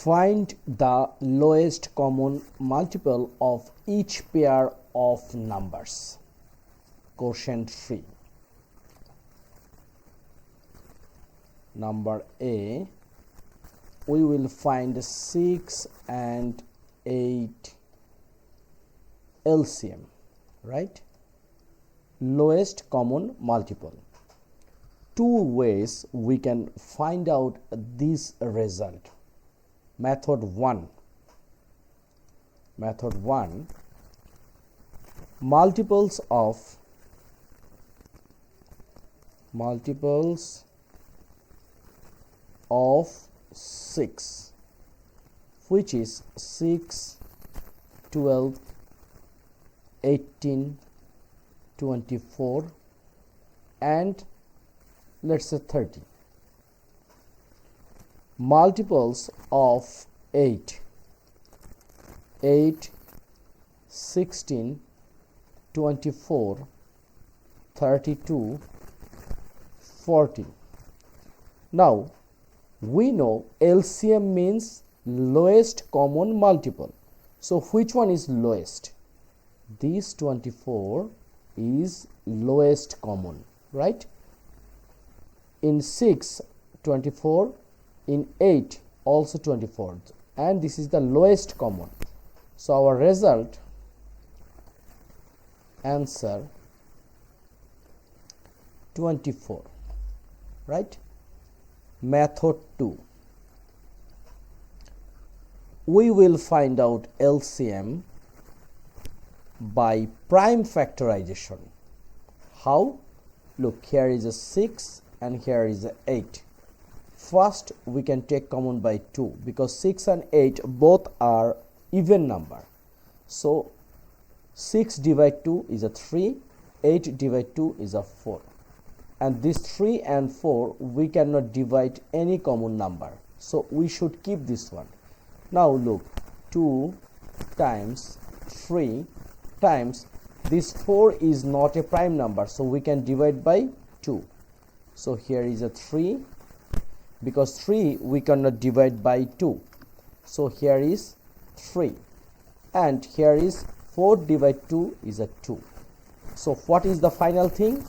Find the lowest common multiple of each pair of numbers. Question 3. Number A, we will find 6 and 8 LCM, right? Lowest common multiple. Two ways we can find out this result. Method 1, multiples of 6, which is 6, 12, 18, 24 and let's say 30. Multiples of 8, 16, 24, 32, 40. Now we know LCM means lowest common multiple. So which one is lowest? This 24 is lowest common, right? In 6, 24, in 8 also 24, and this is the lowest common. So our result, answer 24, right? Method 2, we will find out LCM by prime factorization. How? Look, here is a 6 and here is a 8. First we can take common by 2 because 6 and 8 both are even number. So 6 divide 2 is a 3, 8 divide 2 is a 4. And this 3 and 4 we cannot divide any common number. So we should keep this one. Now look, 2 times 3 times this 4 is not a prime number. So we can divide by 2. So here is a 3. Because 3 we cannot divide by 2, so here is 3, and here is 4 divide 2 is a 2. So what is the final thing?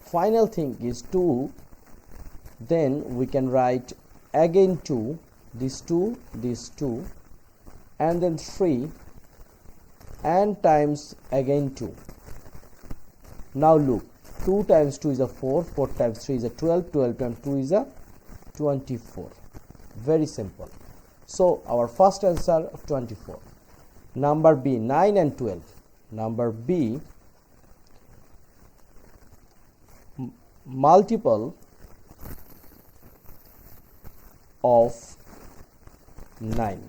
Final thing is 2. Then we can write again 2, this 2, and then 3 and times again 2. Now look, 2 times 2 is a 4, 4 times 3 is a 12, 12 times 2 is a 24. Very simple. So our first answer 24. Number B, 9 and 12. Number B, multiple of 9.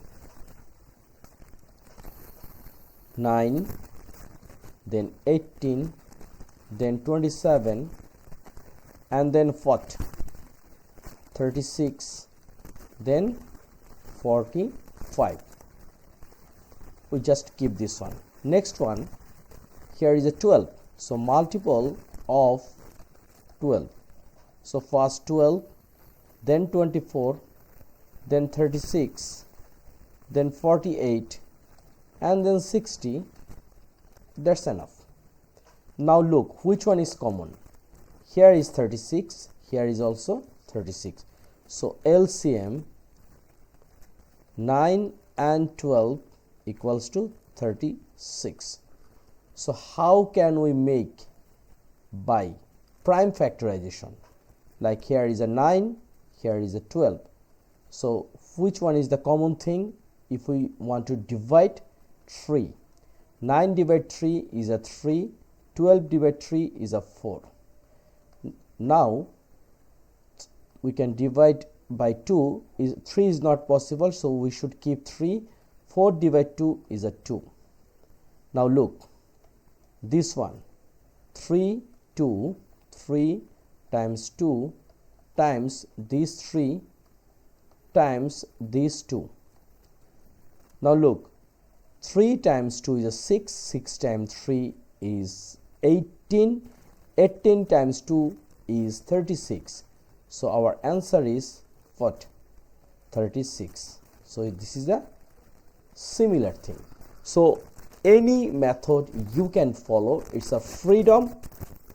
9, then 18, then 27, and then what? 36, then 45. We just keep this one. Next one, here is a 12. So multiple of 12. So first 12, then 24, then 36, then 48, and then 60. That's enough. Now look, which one is common? Here is 36, here is also 36. So LCM 9 and 12 equals to 36. So how can we make by prime factorization? Like here is a 9, here is a 12. So which one is the common thing? If we want to divide 3, 9 divide 3 is a 3, 12 divide 3 is a 4. Now we can divide by 2, 3 is not possible, so we should keep 3. 4 divide 2 is a 2. Now look, this one 3, 2, 3 times 2 times these 3 times these 2. Now look, 3 times 2 is a 6, 6 times 3 is 18, 18 times 2 is 36. So our answer is what? 36. So this is a similar thing. So any method you can follow, it's a freedom,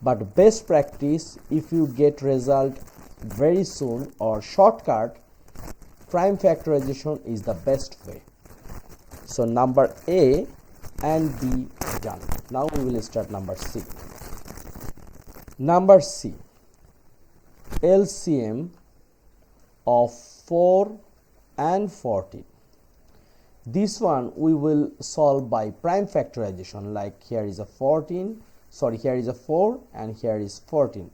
but best practice, if you get result very soon or shortcut, prime factorization is the best way. So number A and B done. Now we will start number C. Number C, LCM of 4 and 14. This one we will solve by prime factorization, like here is a 14, sorry, here is a 4 and here is 14.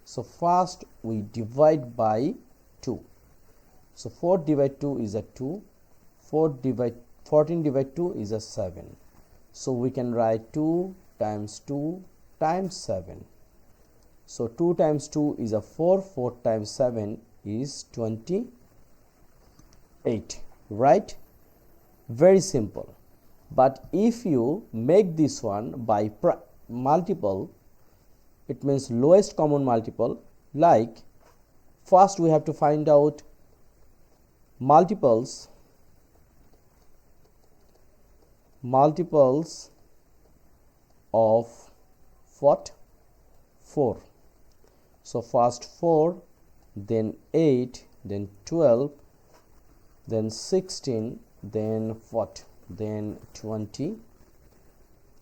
So first we divide by 2. So 4 divide 2 is a 2, 14 divide 2 is a 7. So we can write 2 times 2 times 7. So 2 times 2 is a 4, 4 times 7 is 28, right? Very simple. But if you make this one by multiple, it means lowest common multiple, like first we have to find out multiples of what? 4. So first 4, then 8, then 12, then 16, then what? Then 20,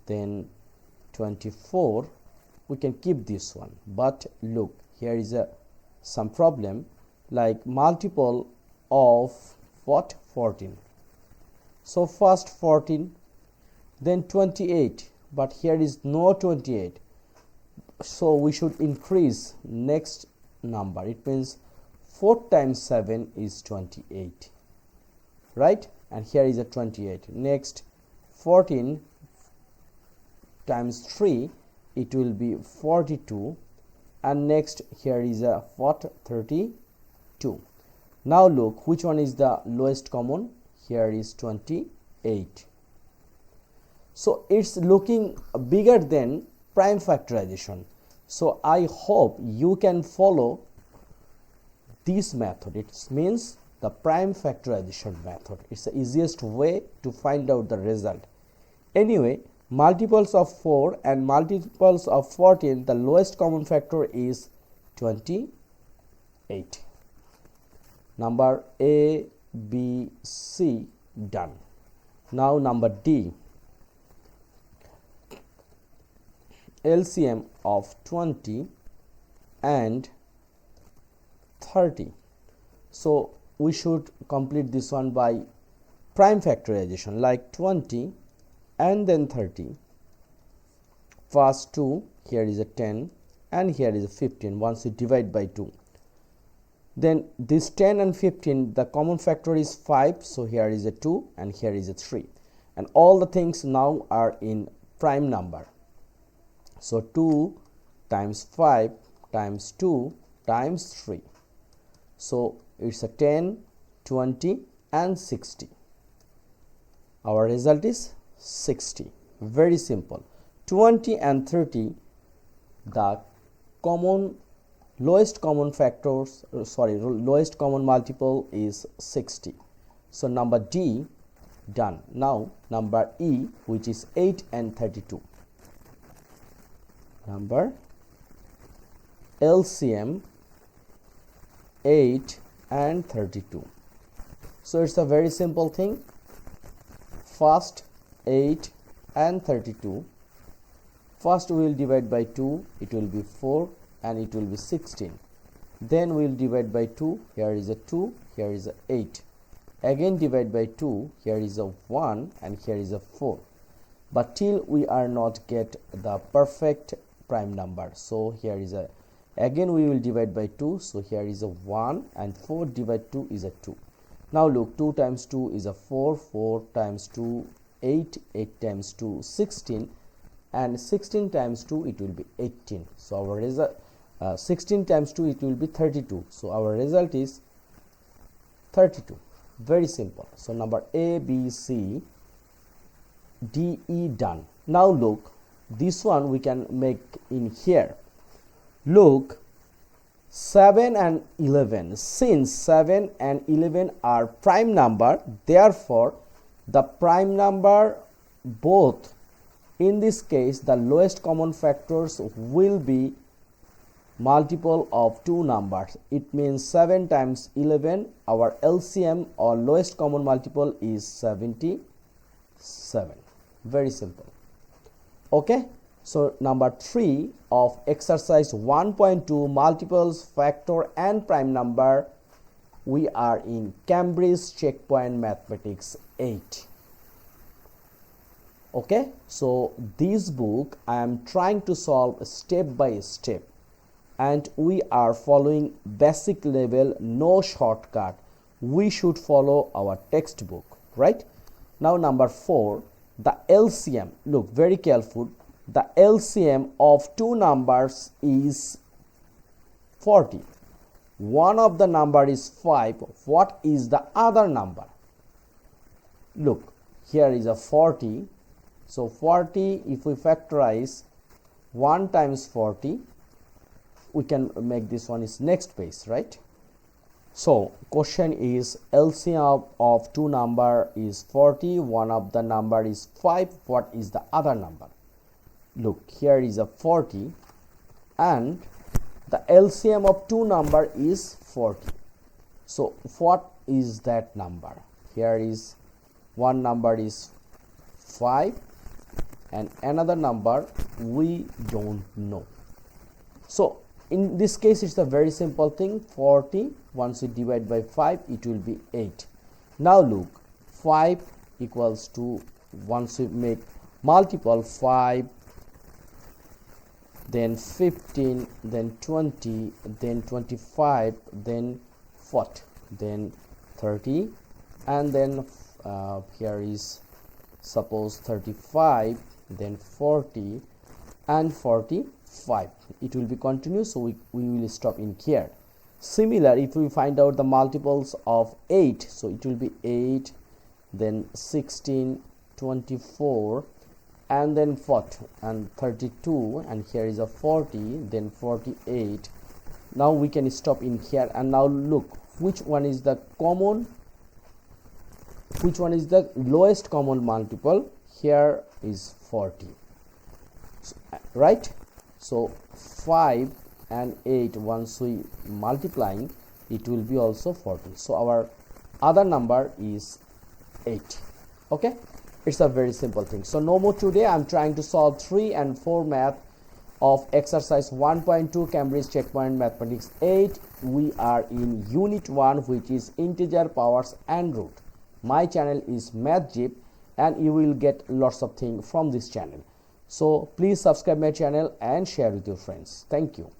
then 24. We can keep this one, but look, here is some problem, like multiple of what? 14. So first 14, then 28, but here is no 28, so we should increase next number. It means 4 times 7 is 28, right? And here is a 28. Next 14 times 3, it will be 42, and next here is a what? 32. Now look, which one is the lowest common? Here is 28. So it's looking bigger than prime factorization. So I hope you can follow this method. It means the prime factorization method. It's the easiest way to find out the result. Anyway, multiples of 4 and multiples of 14, the lowest common factor is 28. Number A, B, C done. Now number D, LCM of 20 and 30. So we should complete this one by prime factorization, like 20 and then 30. First 2, here is a 10 and here is a 15 once you divide by 2. Then this 10 and 15, the common factor is 5, so here is a 2 and here is a 3, and all the things now are in prime number. So 2 times 5 times 2 times 3, so it's a 10, 20 and 60. Our result is 60. Very simple. 20 and 30, the lowest common multiple is 60. So number D done. Now number E, which is 8 and 32. Number LCM 8 and 32. So it's a very simple thing. First 8 and 32. First we will divide by 2, it will be 4 and it will be 16. Then we will divide by 2, here is a 2, here is a 8. Again divide by 2, here is a 1 and here is a 4. But till we are not get the perfect prime number, so here is a, again we will divide by 2, so here is a 1 and 4 divide 2 is a 2. Now look, 2 times 2 is a 4, 4 times 2 8, 8 times 2 16, and 16 times 2 it will be 18. So our result 16 times 2 it will be 32. So our result is 32. Very simple. So number A, B, C, D, E done. Now look, this one we can make in here. Look, 7 and 11. Since 7 and 11 are prime number, therefore the prime number both, in this case the lowest common factors will be multiple of two numbers. It means 7 times 11, our LCM or lowest common multiple is 77. Very simple. Okay, so number 3 of exercise 1.2, multiples, factor and prime number. We are in Cambridge Checkpoint Mathematics 8. Okay, so this book I am trying to solve step by step, and we are following basic level, no shortcut. We should follow our textbook, right? Now number 4, the LCM. Look very careful. The LCM of two numbers is 40. One of the number is 5. What is the other number? Look, here is a 40. So 40, if we factorize 1 times 40, we can make this one is next page, right? So question is LCM of two number is 40, one of the number is 5. What is the other number? Look, here is a 40 and the LCM of two number is 40. So what is that number? Here is one number is 5 and another number we don't know. So in this case it's a very simple thing. 40, once we divide by 5, it will be 8. Now look, 5 equals to, once we make multiple, 5, then 15, then 20, then 25, then 40, then 30, and then here is suppose 35, then 40 and 45. It will be continuous, so we will stop in here. Similar, if we find out the multiples of 8, so it will be 8, then 16, 24, and then 40 and 32, and here is a 40, then 48. Now we can stop in here, and now look which one is the common, which one is the lowest common multiple. Here is 40, right? So 5 and 8, once we multiplying, it will be also 40. So our other number is 8. Okay, it's a very simple thing. So no more today. I'm trying to solve 3 and 4 math of exercise 1.2 Cambridge Checkpoint Mathematics 8. We are in unit 1, which is integer, powers and root. My channel is MathJip, and you will get lots of things from this channel. So please subscribe my channel and share with your friends. Thank you.